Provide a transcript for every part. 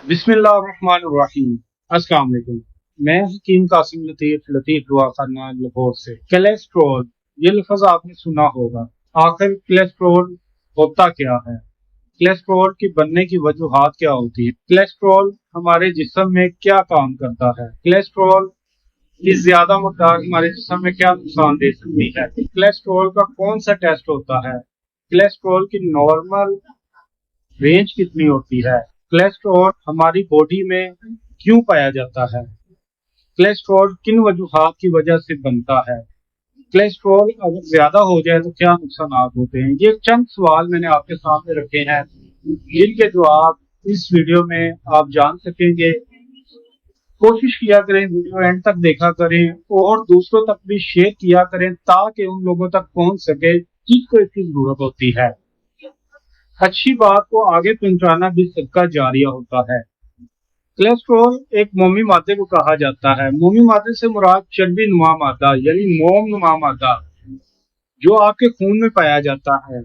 बिस्मिल्लाहिर्रहमानिर्रहीम। अस्सलाम वालेकुम। मैं हकीम कासिम लतीफ़ दुआ खाना लाहौर से। कोलेस्ट्रॉल, ये लफ्ज़ आपने सुना होगा। आखिर कोलेस्ट्रॉल होता क्या है? कोलेस्ट्रॉल की बनने की वजूहात क्या होती है? कोलेस्ट्रॉल हमारे जिस्म में क्या काम करता है? कोलेस्ट्रॉल की ज्यादा मकदार हमारे जिस्म में क्या नुकसान दे सकती है? कोलेस्ट्रॉल का कौन सा टेस्ट होता है? कोलेस्ट्रॉल की नॉर्मल रेंज कितनी होती है? कोलेस्ट्रॉल हमारी बॉडी में क्यों पाया जाता है? कोलेस्ट्रॉल किन वजूहात की वजह से बनता है? कोलेस्ट्रॉल अगर ज्यादा हो जाए तो क्या नुकसान होते हैं? ये चंद सवाल मैंने आपके सामने रखे हैं जिनके जवाब इस वीडियो में आप जान सकेंगे। कोशिश किया करें, वीडियो एंड तक देखा करें और दूसरों तक भी शेयर किया करें ताकि उन लोगों तक पहुंच सके जिसको इसकी जरूरत होती है। अच्छी बात को आगे पहुंचाना भी सदका जारिया होता है। कोलेस्ट्रॉल एक मोमी मादे को कहा जाता है। मोमी मादे से मुराद चर्बी नुमा मादा यानी मोम नुमा मादा जो आपके खून में पाया जाता है।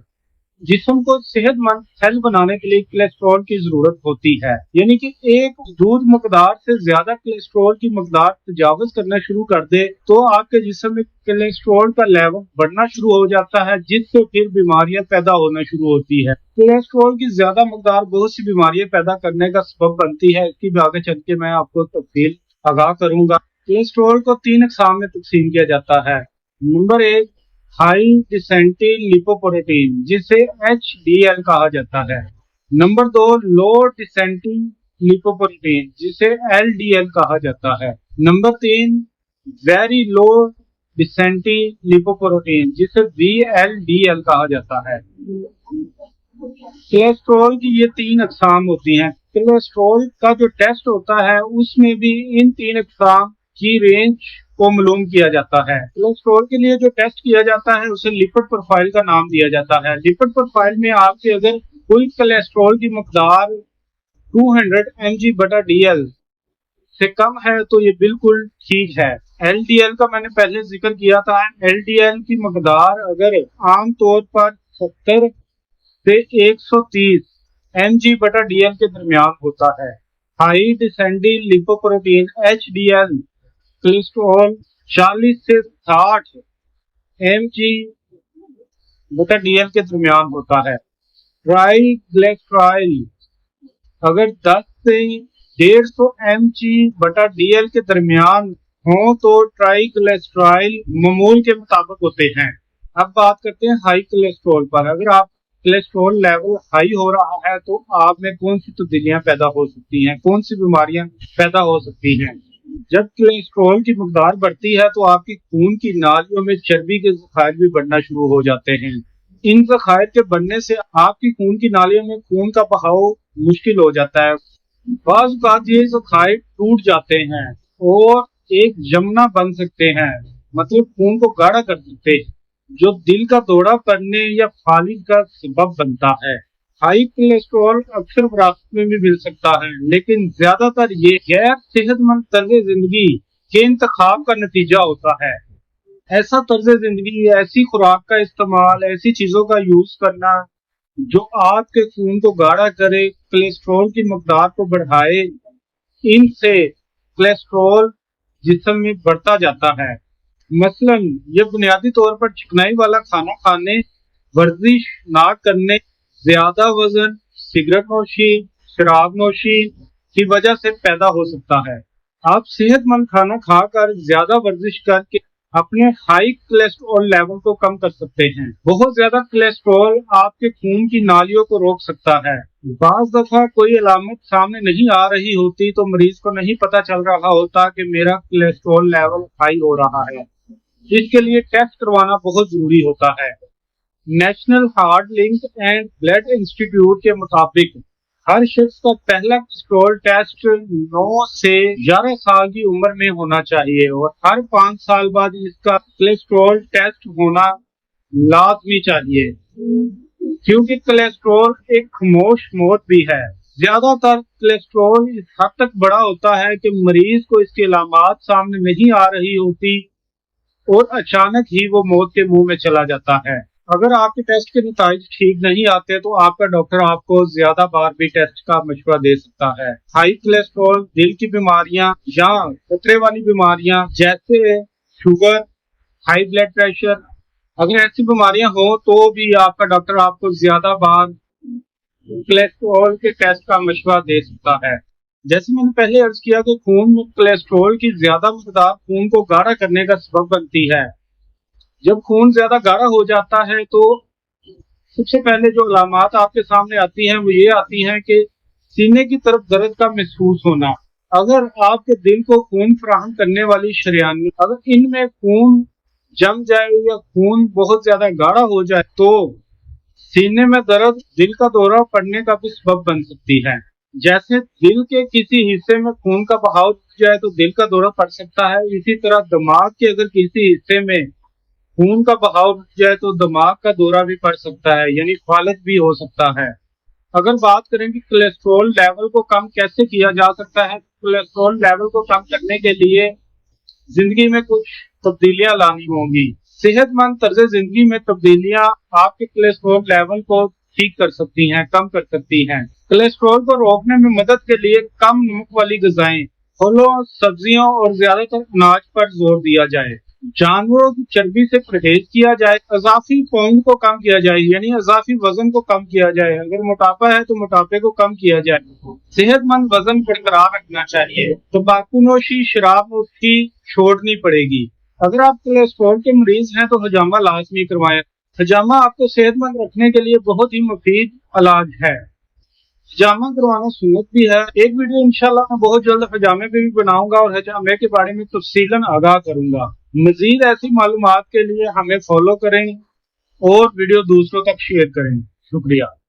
जिस्म को सेहतमंद सेल बनाने के लिए कोलेस्ट्रॉल की जरूरत होती है, यानी कि एक दूध मकदार से ज्यादा कोलेस्ट्रॉल की मकदार तजावुज करना शुरू कर दे तो आपके जिस्म में कोलेस्ट्रॉल का लेवल बढ़ना शुरू हो जाता है, जिससे फिर बीमारियां पैदा होना शुरू होती है। कोलेस्ट्रॉल की ज्यादा मकदार बहुत सी बीमारियां पैदा करने का सबब बनती है। इसकी भी आगे चल के मैं आपको तफसील आगाह करूंगा। कोलेस्ट्रॉल को 3 अक़साम में तकसीम किया जाता है। नंबर 1, हाई डेंसिटी लिपोप्रोटीन जिसे HDL कहा जाता है। नंबर 2, लो डेंसिटी लिपोप्रोटीन जिसे LDL कहा जाता है। Number 3, very low density lipoprotein जिसे VLDL कहा जाता है। कोलेस्ट्रॉल की ये 3 अक़साम होती हैं। कोलेस्ट्रॉल का जो टेस्ट होता है उसमें भी इन 3 अक़साम की रेंज को मालूम किया जाता है। कोलेस्ट्रॉल के लिए जो टेस्ट किया जाता है उसे लिपिड प्रोफाइल का नाम दिया जाता है। लिपिड प्रोफाइल में आपके अगर कुल कोलेस्ट्रॉल की मकदार 200 mg/dl से कम है तो ये बिल्कुल ठीक है। LDL का मैंने पहले जिक्र किया था। LDL की मकदार अगर आम तौर पर 70 से 130 mg/dl के दरमियान होता है। High density lipoprotein HDL cholesterol 40 से 60 mg/dl के दरमियान होता है। ट्राइग्लिसराइड अगर 10 से 150 mg/dl के दरमियान हो तो ट्राइग्लिसराइड मामूल के मुताबिक होते हैं। अब बात करते हैं हाई कोलेस्ट्रॉल पर। अगर आप कोलेस्ट्रॉल लेवल हाई हो रहा है तो आप में कौन सी तब्दीलियां पैदा हो सकती हैं, कौन सी बीमारियां पैदा हो सकती हैं? जब कोलेस्ट्रॉल की मकदार बढ़ती है तो आपकी खून की नालियों में चर्बी के ज़खायर भी बढ़ना शुरू हो जाते हैं। इन ज़खायर के बढ़ने से आपकी खून की नालियों में खून का बहाव मुश्किल हो जाता है। बाज़ औक़ात ये ज़खायर टूट जाते हैं और एक जमुना बन सकते हैं, मतलब खून को गाढ़ा कर सकते हैं, जो दिल का दौरा पड़ने या फालिज का सबब बनता है। हाई कोलेस्ट्रॉल अक्सर विरासत में भी मिल सकता है, लेकिन ज्यादातर ये गैर सेहतमंद तर्ज जिंदगी के इंतखाब का नतीजा होता है। ऐसा तर्ज जिंदगी, ऐसी खुराक का इस्तेमाल, ऐसी चीजों का यूज करना जो आपके खून को गाढ़ा करे, कोलेस्ट्रॉल की मकदार को बढ़ाए, इनसे कोलेस्ट्रॉल जिस्म में बढ़ता जाता है। मसलन ये बुनियादी तौर पर चिकनाई वाला खाना खाने, वर्जिश ना करने, ज्यादा वजन, सिगरेट नोशी, शराब नोशी की वजह से पैदा हो सकता है। आप सेहतमंद खाना खाकर ज्यादा वर्जिश करके अपने हाई कोलेस्ट्रॉल लेवल को कम कर सकते हैं। बहुत ज्यादा कोलेस्ट्रॉल आपके खून की नालियों को रोक सकता है। बाज़ दफा कोई अलामत सामने नहीं आ रही होती तो मरीज को नहीं पता चल रहा होता कि मेरा कोलेस्ट्रॉल लेवल हाई हो रहा है। इसके लिए टेस्ट करवाना बहुत जरूरी होता है। National heart link and blood institute के मुताबिक हर शख्स का पहला कोलेस्ट्रॉल टेस्ट 9 से 11 साल की उम्र में होना चाहिए और हर 5 साल बाद इसका कोलेस्ट्रॉल टेस्ट होना लाजमी चाहिए, क्योंकि कोलेस्ट्रॉल एक खामोश मौत भी है। ज्यादातर कोलेस्ट्रॉल इस हद तक बड़ा होता है कि मरीज को इसकी अलामात सामने नहीं आ रही होती और अचानक ही वो मौत के मुंह में चला जाता है। اگر آپ کے ٹیسٹ کے نتائج ٹھیک نہیں آتے تو آپ کا ڈاکٹر آپ کو زیادہ بار بھی ٹیسٹ کا مشورہ دے سکتا ہے۔ ہائی کولیسٹرول، دل کی بیماریاں یا خطرے والی بیماریاں جیسے شوگر، ہائی بلڈ پریشر، اگر ایسی بیماریاں ہوں تو بھی آپ کا ڈاکٹر آپ کو زیادہ بار کولیسٹرول کے ٹیسٹ کا مشورہ دے سکتا ہے۔ جیسے میں نے پہلے عرض کیا کہ خون میں کولیسٹرول کی زیادہ مقدار خون کو گاڑھا کرنے کا سبب بنتی ہے۔ جب خون زیادہ گاڑھا ہو جاتا ہے تو سب سے پہلے جو علامات آپ کے سامنے آتی ہیں وہ یہ آتی ہیں کہ سینے کی طرف درد کا محسوس ہونا۔ اگر آپ کے دل کو خون فراہم کرنے والی شریان اگر ان میں خون جم جائے یا خون بہت زیادہ گاڑھا ہو جائے تو سینے میں درد دل کا دورہ پڑنے کا بھی سبب بن سکتی ہے۔ جیسے دل کے کسی حصے میں خون کا بہاؤ رک جائے تو دل کا دورہ پڑ سکتا ہے، اسی طرح دماغ کے اگر کسی حصے میں خون کا بہاؤ رک جائے تو دماغ کا دورہ بھی پڑ سکتا ہے، یعنی فالج بھی ہو سکتا ہے۔ اگر بات کریں کہ کولیسٹرول لیول کو کم کیسے کیا جا سکتا ہے، کولیسٹرول لیول کو کم کرنے کے لیے زندگی میں کچھ تبدیلیاں لانی ہوں گی۔ صحت مند طرز زندگی میں تبدیلیاں آپ کے کولیسٹرول لیول کو ٹھیک کر سکتی ہیں، کم کر سکتی ہیں۔ کولیسٹرول کو روکنے میں مدد کے لیے کم نمک والی غذائیں، پھلوں، سبزیوں اور زیادہ تر اناج پر زور دیا جائے۔ جانوروں کی چربی سے پرہیز کیا جائے، اضافی پاؤنڈ کو کم کیا جائے، یعنی اضافی وزن کو کم کیا جائے۔ اگر موٹاپا ہے تو موٹاپے کو کم کیا جائے۔ صحت مند وزن برقرار رکھنا چاہیے۔ تمباکو نوشی، شراب نوشی چھوڑنی پڑے گی۔ اگر آپ کولیسٹرول کے مریض ہیں تو حجامہ لازمی کروائیں۔ حجامہ آپ کو صحت مند رکھنے کے لیے بہت ہی مفید علاج ہے۔ حجامہ کروانا سنت بھی ہے۔ ایک ویڈیو انشاءاللہ میں بہت جلد حجامے پہ بھی بناؤں گا اور حجامے کے بارے میں تفصیلاً آگاہ کروں گا۔ مزید ایسی معلومات کے لیے ہمیں فالو کریں اور ویڈیو دوسروں تک شیئر کریں۔ شکریہ۔